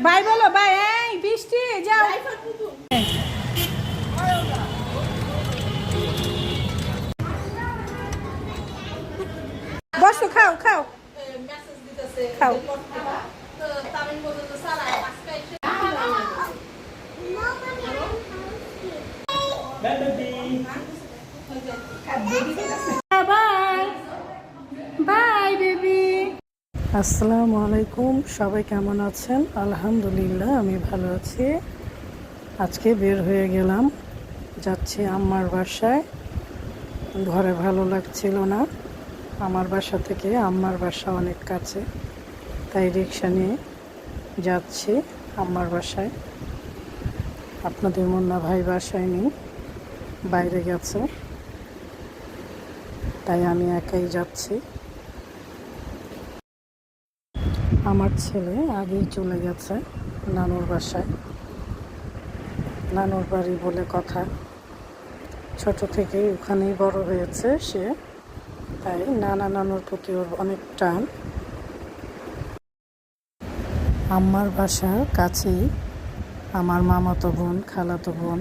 By বলো by. এই বৃষ্টি যাও। বসো খাও খাও খাও। Bye bye baby. আসসালামু আলাইকুম, সবাই কেমন আছেন? আলহামদুলিল্লাহ আমি ভালো আছি। আজকে বের হয়ে গেলাম, যাচ্ছি আম্মার বাসায়। ঘরে ভালো লাগছিল না, আমার বাসা থেকে আম্মার বাসা অনেক কাছে, তাই রিক্সা নিয়ে যাচ্ছি আম্মার বাসায়। আপনাদের মুন্না ভাই বাসায় নেই, বাইরে গেছে, তাই আমি একাই যাচ্ছি। আমার ছেলে আগেই চলে গেছে নানুর বাসায়। নানুর বাড়ি বলে কথা, ছোট থেকেই ওখানেই বড় হয়েছে সে, তাই নানা নানুর প্রতি ওর অনেক টান। আম্মার বাসার কাছেই আমার মামাতো বোন, খালাতো বোন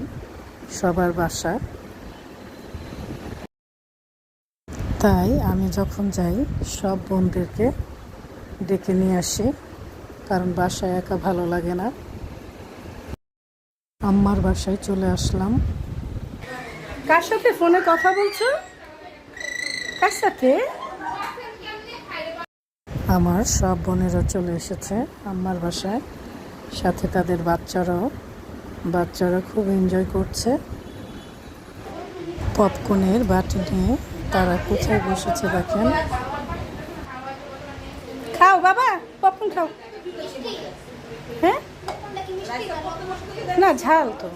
সবার বাসা, তাই আমি যখন যাই সব বোনদেরকে ডেকে নিয়ে আসি, কারণ বাসায় একা ভালো লাগে না। আম্মার বাসায় চলে আসলাম। কার সাথে ফোনে কথা বলছো? কার সাথে? আমার সব বোনেরা চলে এসেছে আম্মার বাসায়, সাথে তাদের বাচ্চারা খুব এনজয় করছে। পপকর্নের বাটি নিয়ে তারা কোথায় বসেছে দেখেন। খাও বাবা, পপকর্ন খাও। হ্যাঁ না, ঝাল তো।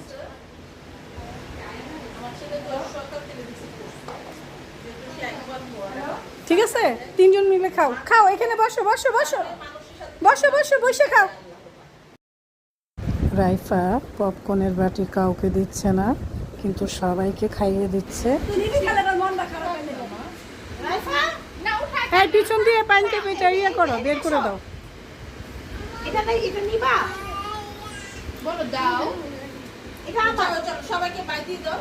ঠিক আছে, তিনজন মিলে খাও। খাও, এখানে বসো বসো বসো বসো বসো, বসে খাও। রাইফা পপকর্নের বাটি কাউকে দিচ্ছে না, কিন্তু সবাইকে খাইয়ে দিচ্ছে। হ্যাঁ, পিছন দিয়ে পানিতে পেঁচা ইয়ে করো, বের করে দাও। সবাইকে বাই দিয়ে দাও।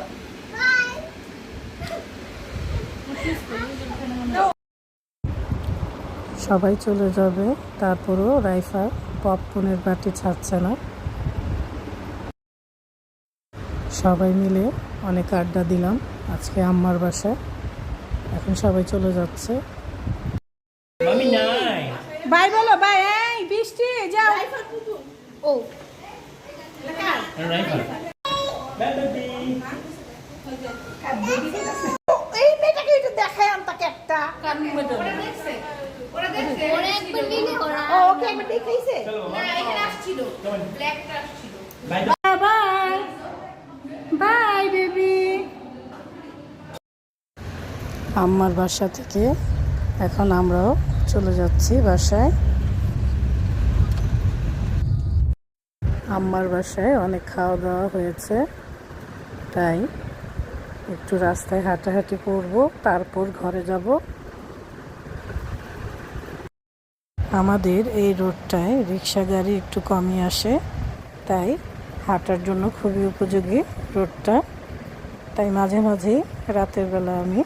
সবাই চলে যাবে, তারপরও রাইফা পপকর্নের বাটি ছাড়ছে না। সবাই মিলে অনেক আড্ডা দিলাম আজকে আম্মার বাসায়। এখন সবাই চলে যাচ্ছে। বাই বলো বাই। এই বৃষ্টি যাও। ও এই মেয়েটাকে একটু দেখায় আনতাকে একটা কান মেডল। ওকে একবার দেখাইছে। Bye bye baby. আম্মার বাসা থেকে এখন আমরাও চলে যাচ্ছি বাসায়। আম্মার বাসায় অনেক খাওয়া দাওয়া হয়েছে, তাই একটু রাস্তায় হাঁটাহাঁটি করব, তারপর ঘরে যাব। আমাদের এই রোডটায় রিক্সা গাড়ি একটু কমই আসে, তাই হাঁটার জন্য খুবই উপযোগী রোডটা। তাই মাঝে মাঝেই রাতের বেলা আমি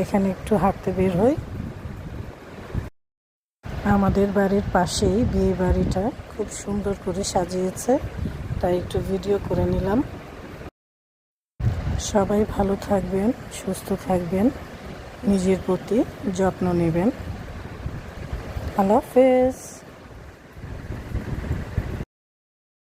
এখানে একটু হাঁটতে বের হই। আমাদের বাড়ির পাশেই বিয়ে বাড়িটা খুব সুন্দর করে সাজিয়েছে, তাই একটু ভিডিও করে নিলাম। সবাই ভালো থাকবেন, সুস্থ থাকবেন, নিজের প্রতি যত্ন নেবেন। আল্লাহ হাফেজ।